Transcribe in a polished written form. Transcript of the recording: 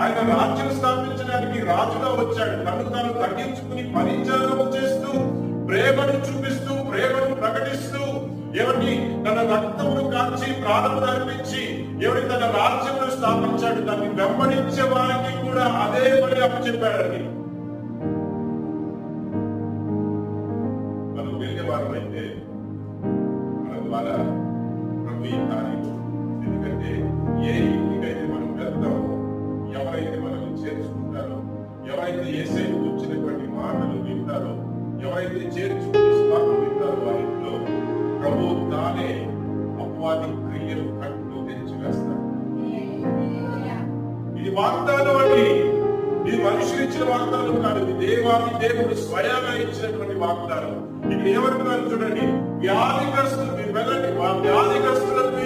ఆయన రాజ్యం స్థాపించడానికి రాజుగా వచ్చాడు. తను తాను తగ్గించుకుని పరిచయం చేస్తూ, ప్రేమను చూపిస్తూ, ప్రేమను ప్రకటిస్తూ, ఎవరిని తన రక్తమును కాచి ప్రాణమును అర్పించి ఎవరి తన రాజ్యమును స్థాపించాడు. దాన్ని వెంబడించే వారికి కూడా అదే పని అప్పచెప్పాడండి. మనం వెళ్ళేవారం అయితే మన ద్వారా ప్రభు ఈ కార్యం, ఎందుకంటే ఏ ఇంటికైతే మనం వెళ్తామో, ఎవరైతే మనల్ని చేర్చుకుంటారో, ఎవరైతే యేసయ్య వచ్చినటువంటి మాటలు వింటారో, ఎవరైతే చేర్చుకుని స్వార్థం వింటారో, వారి ఇంట్లో ప్రభు తానే అపవాది క్రియలు కట్టు తెచ్చివేస్తాడు. ఇది వాగ్దానం అండి. ఇది మనుషులు ఇచ్చిన వాగ్దానం కాదు, ఇది దేవాది దేవుడు స్వయంగా ఇచ్చినటువంటి వాగ్దానం. ఇది ఏమంటున్నారు చూడండి, వ్యాధిగ్రస్తులు మీరు వెళ్ళండి, వ్యాధిగ్రస్తులకు